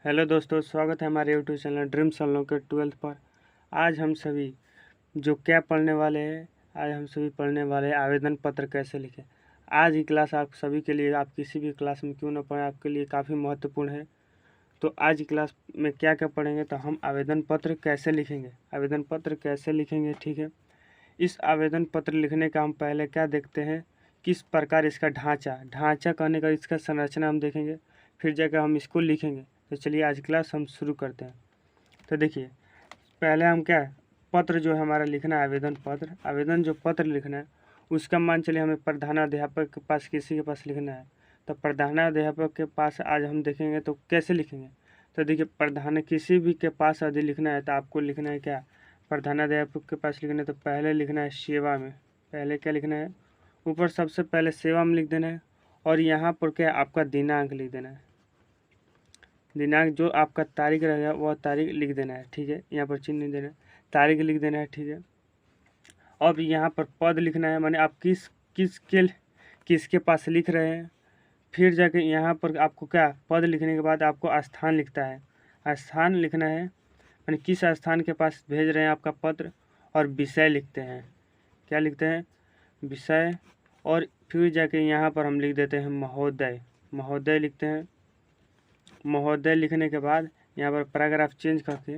Hello दोस्तों, स्वागत है हमारे यूट्यूब चैनल ड्रीम्स अनलॉक के 12th पर। आज हम सभी जो क्या पढ़ने वाले हैं, आज हम सभी पढ़ने वाले हैं आवेदन पत्र कैसे लिखें। आज की क्लास आप सभी के लिए, आप किसी भी क्लास में क्यों ना पढ़ें, आपके लिए काफ़ी महत्वपूर्ण है। तो आज की क्लास में क्या क्या पढ़ेंगे, तो हम आवेदन पत्र कैसे लिखेंगे, आवेदन पत्र कैसे लिखेंगे, ठीक है। इस आवेदन पत्र लिखने का हम पहले क्या देखते हैं, किस प्रकार इसका ढांचा कहने का इसका संरचना हम देखेंगे, फिर जाकर हम इसको लिखेंगे। तो चलिए आज क्लास हम शुरू करते हैं। तो देखिए, पहले हम क्या पत्र जो है हमारा लिखना है, आवेदन पत्र, आवेदन जो पत्र लिखना है उसका मान चलिए हमें प्रधानाध्यापक के पास, किसी के पास लिखना है। तो प्रधानाध्यापक के पास आज हम देखेंगे तो कैसे लिखेंगे। तो देखिए, प्रधान किसी भी के पास यदि लिखना है तो आपको लिखना है क्या, प्रधानाध्यापक के पास लिखना है तो पहले लिखना है सेवा में। पहले क्या लिखना है, ऊपर सबसे पहले सेवा में लिख देना है, और यहाँ पर क्या आपका दिनांक लिख देना है। दिनांक जो आपका तारीख रहेगा वह तारीख लिख देना है, ठीक है। यहाँ पर चिन्ह नहीं देना है, तारीख लिख देना है, ठीक है। अब यहाँ पर पद लिखना है, माने आप किसके पास लिख रहे हैं। फिर जाके यहाँ पर आपको क्या, पद लिखने के बाद आपको स्थान लिखता है, स्थान लिखना है, माने किस स्थान के पास भेज रहे हैं आपका पत्र। और विषय लिखते हैं, क्या लिखते हैं, विषय। और फिर जाके यहाँ पर हम लिख देते हैं महोदय, महोदय लिखते हैं। महोदय लिखने के बाद यहाँ पर पैराग्राफ चेंज करके,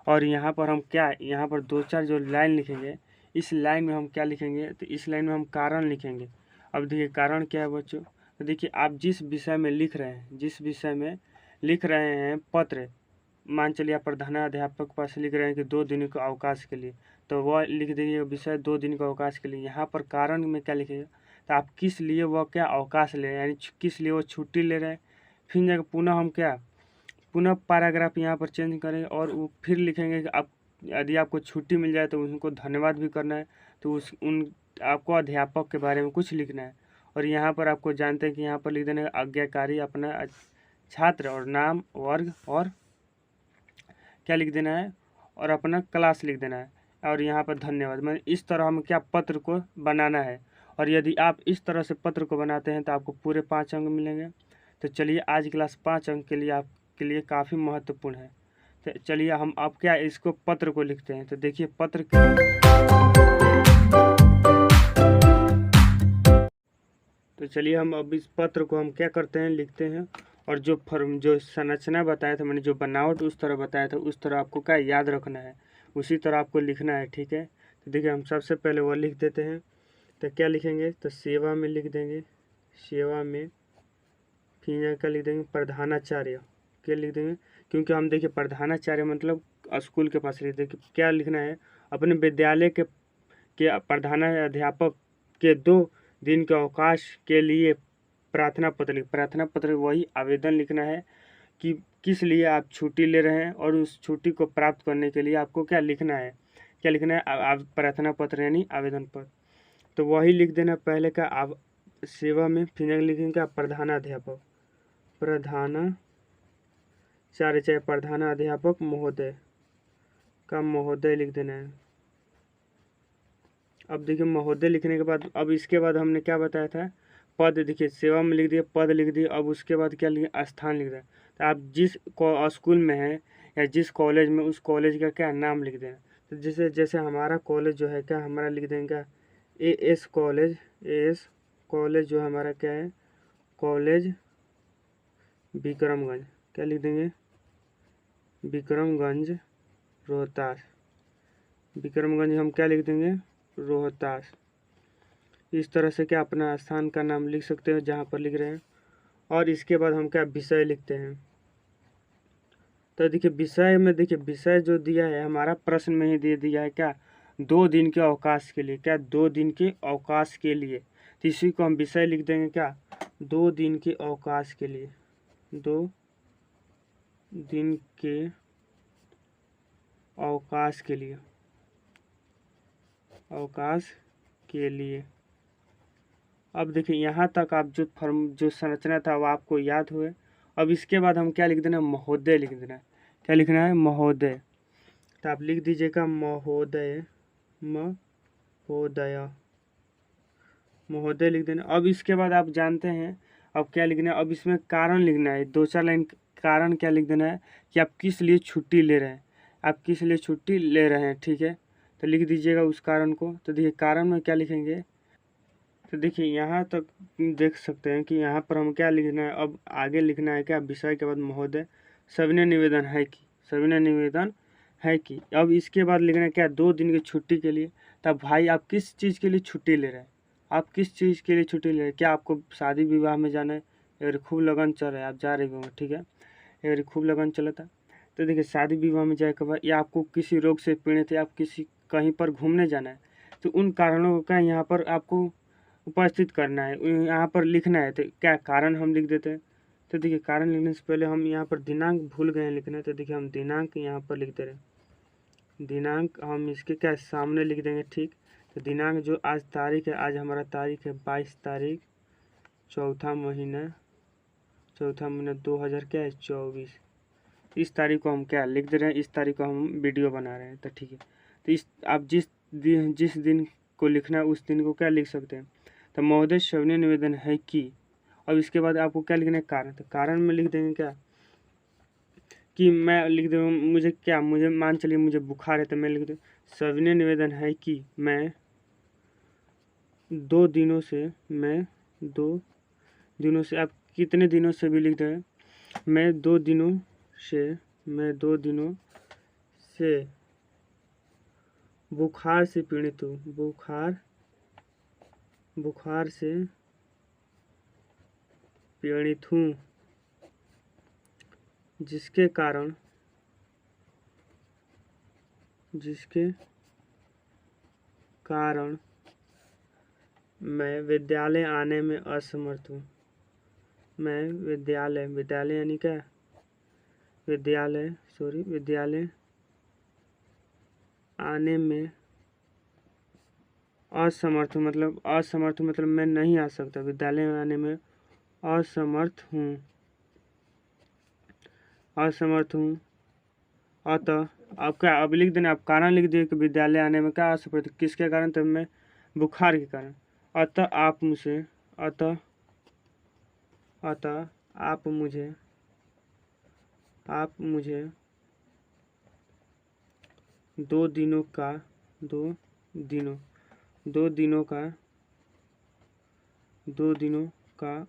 और यहाँ पर हम क्या, यहाँ पर दो चार जो लाइन लिखेंगे, इस लाइन में हम क्या लिखेंगे, तो इस लाइन में हम कारण लिखेंगे। अब देखिए कारण क्या है बच्चों, तो देखिए आप जिस विषय में लिख रहे हैं, जिस विषय में लिख रहे हैं पत्र, मान चलिए आप प्रधानाध्यापक के पास लिख रहे हैं कि 2 दिन के अवकाश के लिए, तो वह लिख दीजिए विषय 2 दिन के अवकाश के लिए। यहाँ पर कारण में क्या लिखेगा, तो आप किस लिए वह क्या अवकाश ले रहे हैं, यानी किस लिए वो छुट्टी ले रहे हैं। फिर जगह पुनः हम क्या, पुनः पैराग्राफ यहाँ पर चेंज करें, और वो फिर लिखेंगे कि आप यदि आपको छुट्टी मिल जाए तो उनको धन्यवाद भी करना है, तो उस उन आपको अध्यापक के बारे में कुछ लिखना है। और यहाँ पर आपको जानते हैं कि यहाँ पर लिख देना है आज्ञाकारी अपना छात्र, और नाम, वर्ग, और क्या लिख देना है, और अपना क्लास लिख देना है, और यहाँ पर धन्यवाद। मतलब इस तरह हम क्या पत्र को बनाना है। और यदि आप इस तरह से पत्र को बनाते हैं तो आपको पूरे 5 अंक मिलेंगे। तो चलिए आज क्लास 5 अंक के लिए आपके लिए काफ़ी महत्वपूर्ण है। तो चलिए हम अब क्या इसको पत्र को लिखते हैं। तो देखिए पत्र, तो चलिए हम अब इस पत्र को हम क्या करते हैं, लिखते हैं। और जो फॉर्म, जो संरचना बताया था मैंने, जो बनावट उस तरह बताया था, उस तरह आपको क्या याद रखना है, उसी तरह आपको लिखना है, ठीक है। तो देखिए हम सबसे पहले वो लिख देते हैं। तो क्या लिखेंगे, तो सेवा में लिख देंगे, सेवा में। फिर क्या लिख देंगे, प्रधानाचार्य, क्या लिख देंगे, क्योंकि हम देखिए प्रधानाचार्य मतलब स्कूल के पास लिख देंगे। क्या लिखना है, अपने विद्यालय के प्रधानाध्यापक के 2 दिन के अवकाश के लिए प्रार्थना पत्र प्रार्थना पत्र वही आवेदन लिखना है कि किस लिए आप छुट्टी ले रहे हैं, और उस छुट्टी को प्राप्त करने के लिए आपको क्या लिखना है, क्या लिखना है, प्रार्थना पत्र यानी आवेदन पत्र। तो वही लिख देना पहले का सेवा में। फिर लिखेंगे क्या, प्रधानाध्यापक, प्रधानाचार्य, चाहे प्रधानाध्यापक महोदय का महोदय लिख देना है। अब देखिए महोदय लिखने के बाद, अब इसके बाद हमने क्या बताया था, पद। देखिए सेवा में लिख दिया, पद लिख दिया। अब उसके बाद क्या लिखे, स्थान लिख दिया। तो आप जिस स्कूल में हैं या जिस कॉलेज में, उस कॉलेज का क्या नाम लिख देना। तो जैसे जैसे हमारा कॉलेज जो है क्या, हमारा लिख देंगे क्या, एएस कॉलेज, एएस कॉलेज जो हमारा क्या है, कॉलेज विक्रमगंज, क्या लिख देंगे, विक्रमगंज रोहतास, विक्रमगंज हम क्या लिख देंगे, रोहतास। इस तरह से क्या अपना स्थान का नाम लिख सकते हो जहाँ पर लिख रहे हैं। और इसके बाद हम क्या विषय लिखते हैं। तो देखिए विषय में, देखिए विषय जो दिया है हमारा प्रश्न में ही दे दिया है क्या, 2 दिन के अवकाश के लिए, क्या 2 दिन के अवकाश के लिए। तो इसी को हम विषय लिख देंगे क्या, 2 दिन के अवकाश के लिए, 2 दिन के अवकाश के लिए, अवकाश के लिए। अब देखिए यहाँ तक आप जो संरचना था वो आपको याद हुए। अब इसके बाद हम क्या लिख देना, महोदय लिख देना है। क्या लिखना है, महोदय। तो आप लिख दीजिएगा महोदय, महोदय, महोदय लिख देना। अब इसके बाद आप जानते हैं अब क्या लिखना है, अब इसमें कारण लिखना है, 2-4 लाइन कारण क्या लिख देना है कि आप किस लिए छुट्टी ले रहे हैं, आप किस लिए छुट्टी ले रहे हैं, ठीक है। तो लिख दीजिएगा उस कारण को। तो देखिए कारण में क्या लिखेंगे, तो देखिए यहाँ तक देख सकते हैं कि यहाँ पर हम क्या लिखना है, अब आगे लिखना है क्या, विषय के बाद महोदय सविनय निवेदन है कि, सविनय निवेदन है कि। अब इसके बाद लिखना है क्या, 2 दिन की छुट्टी के लिए। तब भाई आप किस चीज़ के लिए छुट्टी ले रहे हैं, आप किस चीज़ के लिए छुट्टी ले रहे हैं, क्या आपको शादी विवाह में जाना है, अगर खूब लगन चल रहा है आप जा रहे होंगे, ठीक है, अगर खूब लगन चला था। तो देखिए शादी विवाह में जाए के बाद, या आपको किसी रोग से पीड़ित है, आप किसी कहीं पर घूमने जाना है, तो उन कारणों का यहाँ पर आपको उपस्थित करना है, यहाँ पर लिखना है। तो क्या कारण हम लिख देते हैं। तो देखिए कारण लिखने से पहले हम यहाँ पर दिनांक भूल गए हैं लिखना, तो देखिए हम दिनांक यहाँ पर लिख दे रहे हैं, दिनांक हम इसके क्या सामने लिख देंगे, ठीक। तो दिनांक जो आज तारीख है, आज हमारा तारीख है 22 तारीख चौथा महीना 2024। इस तारीख को हम क्या लिख दे रहे हैं, इस तारीख को हम वीडियो बना रहे हैं, तो ठीक है। तो इस आप जिस दिन को लिखना है उस दिन को क्या लिख सकते हैं। तो महोदय सविनय निवेदन है कि, अब इसके बाद आपको क्या लिखना है, कारण। तो कारण में लिख देंगे क्या कि मैं लिख दूँ, मुझे मान चलिए मुझे बुखार है, तो मैं लिख दूँ सविनय निवेदन है कि मैं 2 दिनों से आप कितने दिनों से भी लिख दें, मैं 2 दिनों से बुखार से पीड़ित हूँ, बुखार से पीड़ित हूँ, जिसके कारण मैं विद्यालय आने में असमर्थ हूँ। मैं विद्यालय यानी क्या, विद्यालय आने में असमर्थ हूँ, मतलब मैं नहीं आ सकता, विद्यालय में आने में असमर्थ हूँ। अतः आप क्या अब लिख देना, आप कारण लिख दिए कि विद्यालय आने में क्या असमर्थ, किसके कारण, तब मैं बुखार के कारण। अतः आप मुझे 2 दिनों का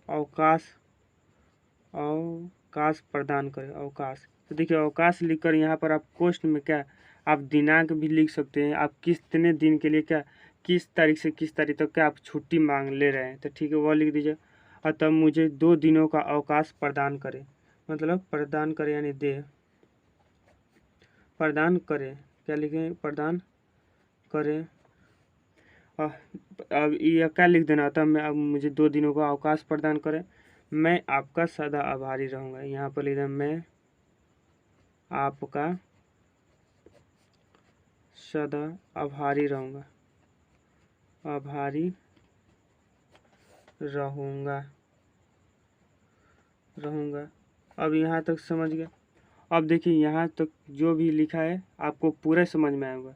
अवकाश प्रदान करें, अवकाश। तो देखिए अवकाश लिखकर यहाँ पर आप पोस्ट में क्या, आप दिनांक भी लिख सकते हैं, आप कितने दिन के लिए क्या, किस तारीख से किस तारीख तक क्या आप छुट्टी मांग ले रहे हैं, तो ठीक है वह लिख दीजिए। अतः मुझे 2 दिनों का अवकाश प्रदान करें, मतलब प्रदान करें यानी प्रदान करें, क्या लिखें, प्रदान करें। अब यह क्या लिख देना था, मैं अब मुझे 2 दिनों का अवकाश प्रदान करें, मैं आपका सदा आभारी रहूँगा। यहाँ पर लिख दें मैं आपका सदा आभारी रहूँगा, रहूँगा। अब यहाँ तक समझ गए। अब देखिए यहाँ तक जो भी लिखा है आपको पूरा समझ में आएगा।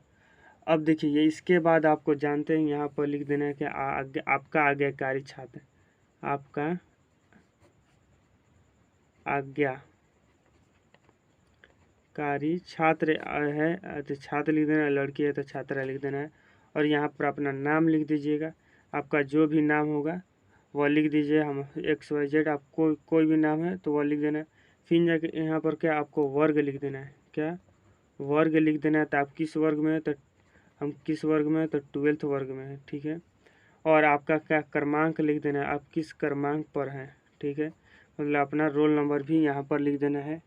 अब देखिए ये इसके बाद आपको जानते हैं यहाँ पर लिख देना है कि आपका आज्ञाकारी छात्र, आपका आज्ञाकारी छात्र है, तो छात्र लिख देना है, लड़की है तो छात्रा लिख देना है। और यहाँ पर अपना नाम लिख दीजिएगा, आपका जो भी नाम होगा वह लिख दीजिए, हम XYZ, आप कोई भी नाम है तो वह लिख देना है। फिर जाके यहाँ पर क्या आपको वर्ग लिख देना है, क्या वर्ग लिख देना है, तो आप किस वर्ग में है, तो हम किस वर्ग में है, तो 12th वर्ग में है, ठीक है। और आपका क्या क्रमांक लिख देना है, आप किस क्रमांक पर हैं, ठीक है, मतलब अपना रोल नंबर भी यहाँ पर लिख देना है।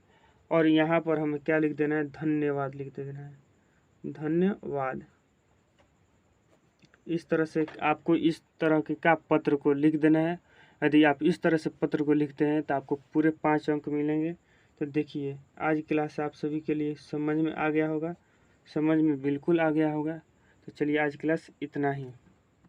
और यहाँ पर हमें क्या लिख देना है, धन्यवाद लिख देना है, धन्यवाद। इस तरह से आपको इस तरह के का पत्र को लिख देना है। यदि आप इस तरह से पत्र को लिखते हैं तो आपको पूरे 5 अंक मिलेंगे। तो देखिए आज की क्लास आप सभी के लिए समझ में आ गया होगा, समझ में बिल्कुल आ गया होगा। तो चलिए आज क्लास इतना ही।